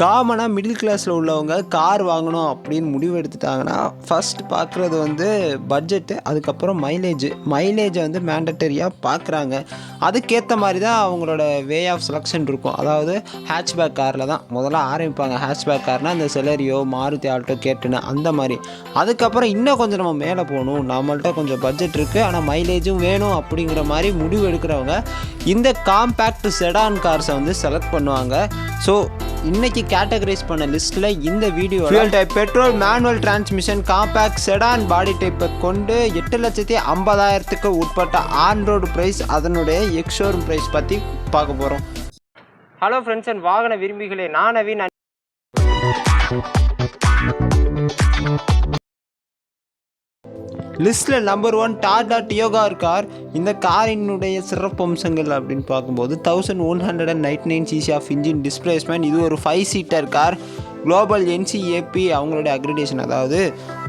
காமனாக மிடில் கிளாஸில் உள்ளவங்க கார் வாங்கணும் அப்படின்னு முடிவு எடுத்துட்டாங்கன்னா ஃபஸ்ட் பார்க்குறது வந்து பட்ஜெட்டு, அதுக்கப்புறம் மைலேஜை வந்து மேண்டட்டரியாக பார்க்குறாங்க. அதுக்கேற்ற மாதிரி தான் அவங்களோட வே ஆஃப் செலெக்ஷன் இருக்கும். அதாவது ஹேட்ச்பேக் காரில் தான் முதல்ல ஆரம்பிப்பாங்க. ஹேட்ச்பேக் கார்னால் இந்த செலரியோ, மாருதி ஆல்டோ, கேட்டுன்னு அந்த மாதிரி. அதுக்கப்புறம் இன்னும் கொஞ்சம் நம்ம மேலே போகணும், நம்மள்ட்ட கொஞ்சம் பட்ஜெட் இருக்குது ஆனால் மைலேஜும் வேணும் அப்படிங்கிற மாதிரி முடிவு எடுக்கிறவங்க இந்த காம்பேக்ட் செடான் கார்ஸை வந்து செலக்ட் பண்ணுவாங்க. ஸோ இன்னைக்கு கேட்டகரைஸ் பண்ண லிஸ்ட்டில் இந்த video fuel type petrol manual transmission compact sedan body டைப்பை கொண்டு 8,50,000க்கு உட்பட்ட ஆன் ரோடு ப்ரைஸ், அதனுடைய எக்ஸ்ஷோரூம் ப்ரைஸ் பற்றி பார்க்க போகிறோம். ஹலோ ஃப்ரெண்ட்ஸ் அண்ட் வாகன விரும்பிகளே, நான் நவீன். லிஸ்ட்டில் நம்பர் 1 டாடா டியோகார் கார். இந்த காரினுடைய சிறப்பம்சங்கள் அப்படின்னு பார்க்கும்போது 1199cc ஆஃப் இன்ஜின் டிஸ்பிளேஸ்மெண்ட். இது ஒரு 5 சீட்டர் கார். குளோபல் NCAP அவங்களுடைய அக்ரிடேஷன், அதாவது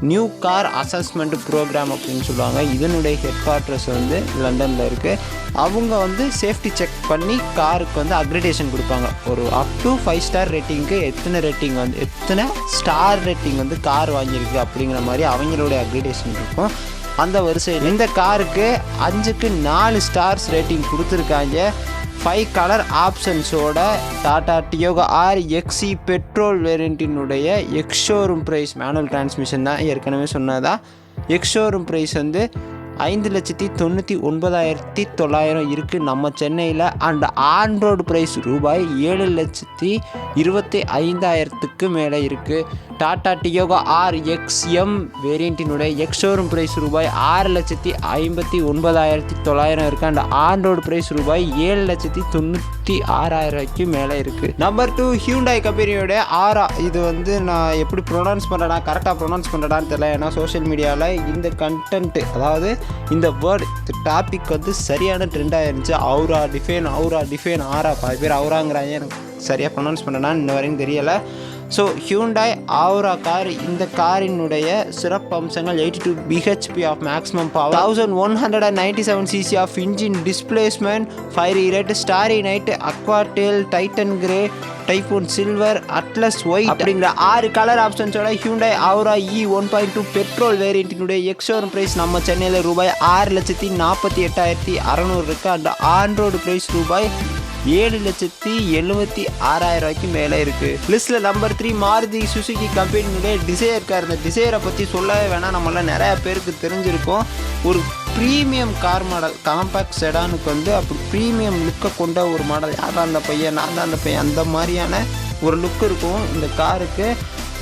நியூ கார் அசஸ்மெண்ட் ப்ரோக்ராம் அப்படின்னு சொல்லுவாங்க. இதனுடைய ஹெட் குவார்ட்டர்ஸ் வந்து லண்டனில் இருக்குது. அவங்க வந்து சேஃப்டி செக் பண்ணி காருக்கு வந்து அக்ரிடேஷன் கொடுப்பாங்க. ஒரு அப் டு 5 ஸ்டார் ரேட்டிங்க்கு எத்தனை ஸ்டார் ரேட்டிங் வந்து கார் வாங்கியிருக்கு அப்படிங்கிற மாதிரி அவங்களுடைய அக்ரிடேஷன் இருக்கும். அந்த வரிசையில் இந்த காருக்கு 5க்கு 4 ஸ்டார்ஸ் ரேட்டிங் கொடுத்துருக்காங்க. 5 கலர் ஆப்ஷன்ஸோட டாடா டியோகா RXE பெட்ரோல் வேரியண்ட்டினுடைய எக்ஸ்ஷோரூம் ப்ரைஸ், மேனுவல் டிரான்ஸ்மிஷன் தான் ஏற்கனவே சொன்னதா. எக்ஸ்ஷோரூம் ப்ரைஸ் வந்து 5,99,900 இருக்குது நம்ம சென்னையில். அண்ட் ஆன் ரோடு ப்ரைஸ் ரூபாய் 7,25,000க்கு மேலே இருக்குது. டாடா டியோகா RXM வேரியண்ட்டினுடைய எக்ஸ்ஷோரூம் ப்ரைஸ் ரூபாய் 6,59,900 இருக்குது. அண்ட் ஆன் ரோடு ப்ரைஸ் ரூபாய் 7,96,000க்கு மேலே இருக்குது. நம்பர் 2 ஹியூண்டாய் கம்பெனியோட ஆரா. இது வந்து நான் எப்படி கரெக்டாக ப்ரொனவுன்ஸ் பண்ணுறேன்னு தெரியல. ஏன்னா சோஷியல் மீடியாவில் இந்த கண்டென்ட், அதாவது இந்த வேர்டு, இந்த டாபிக் வந்து சரியான ட்ரெண்டாக இருந்துச்சு. அவுரா டிஃபைன் ஆரா. பாதி பேர் அவுராங்கிறாங்க. எனக்கு சரியாக ப்ரொனவுன்ஸ் பண்ணேன்னா இன்ன வரைக்கும் தெரியலை. So Hyundai Aura car. இந்த காரினுடைய சிறப்பம்சங்கள் 82 bhp of maximum power, 1197cc of engine displacement, fiery red, starry night, aqua teal, titan grey, typhoon silver, atlas white அப்படிங்கிற 6 கலர் ஆப்ஷன்ஸோட ஹியூண்டாய் ஆவுரா E 1.2 பெட்ரோல் வேரியண்ட்டினுடைய எக்ஸ்ஷோரூம் ப்ரைஸ் நம்ம சென்னையில் ரூபாய் 6,48,600 இருக்குது. அண்ட் ஆன் ரோடு ப்ரைஸ் ரூபாய் 7,76,000 மேலே இருக்குது. லிஸ்ட்டில் நம்பர் 3 மாருதி சுசுகி கம்பெனியுடைய டிசையர் கார். இந்த டிசையரை பற்றி சொல்லவே வேணாம், நம்மள நிறையா பேருக்கு தெரிஞ்சிருக்கும். ஒரு ப்ரீமியம் கார் மாடல், காம்பேக்ட் செடானுக்கு வந்து அப்படி ப்ரீமியம் லுக்கை கொண்ட ஒரு மாடல். யார் தான் அந்த பையன், நான் தான் அந்த பையன், அந்த மாதிரியான ஒரு லுக் இருக்கும் இந்த காருக்கு.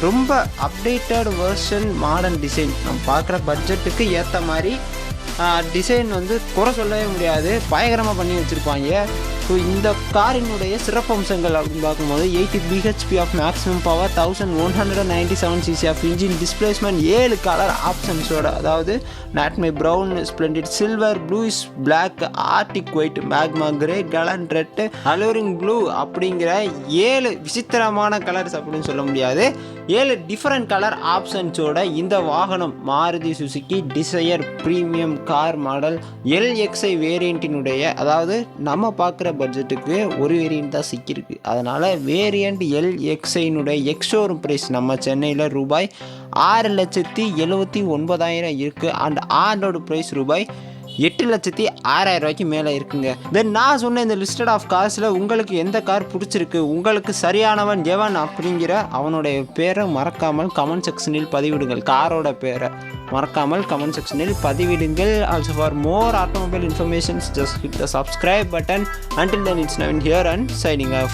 ரொம்ப அப்டேட்டட் வெர்ஷன், மாடர்ன் டிசைன். நம்ம பார்க்குற பட்ஜெட்டுக்கு ஏற்ற மாதிரி டிசைன் வந்து குறை சொல்லவே முடியாது, பயங்கரமாக பண்ணி வச்சுருப்பாங்க. ஸோ இந்த காரினுடைய சிறப்பம்சங்கள் அப்படின்னு பார்க்கும்போது 80 bhp of maximum power, 1197cc of engine displacement, 7 colour ஆப்ஷன்ஸோட, அதாவது nutmeg brown, splendid silver, bluish black, arctic white, magma grey, gallant red, alluring blue அப்படிங்கிற 7 விசித்திரமான கலர்ஸ் அப்படின்னு சொல்ல முடியாது, 7 டிஃப்ரெண்ட் கலர் ஆப்ஷன்ஸோட இந்த வாகனம் Maruti Suzuki Dzire premium car model LXI வேரியண்ட்டினுடைய, அதாவது நம்ம பார்க்குற பட்ஜெட்டுக்கு ஒரு வேரியண்ட் தான் சிக்கியிருக்கு. அதனால் வேரியண்ட் LXIனுடைய எக்ஸ்ஷோரூம் ப்ரைஸ் நம்ம சென்னையில் ரூபாய் 6,79,000 இருக்குது. அண்ட் ஆனோட ப்ரைஸ் ரூபாய் 8,06,000 மேலே இருக்குங்க. தென் நான் சொன்ன இந்த லிஸ்டட் ஆஃப் கார்ஸில் உங்களுக்கு எந்த கார் பிடிச்சிருக்கு, உங்களுக்கு சரியானவன் எவன் அப்படிங்கிற அவனுடைய பேரை மறக்காமல் கமெண்ட் செக்ஷனில் பதிவிடுங்கள். காரோட பேரை மறக்காமல் கமெண்ட் செக்ஷனில் பதிவிடுங்கள். Also for more automobile informations just hit the subscribe button. Until then, it's Navin here and signing off.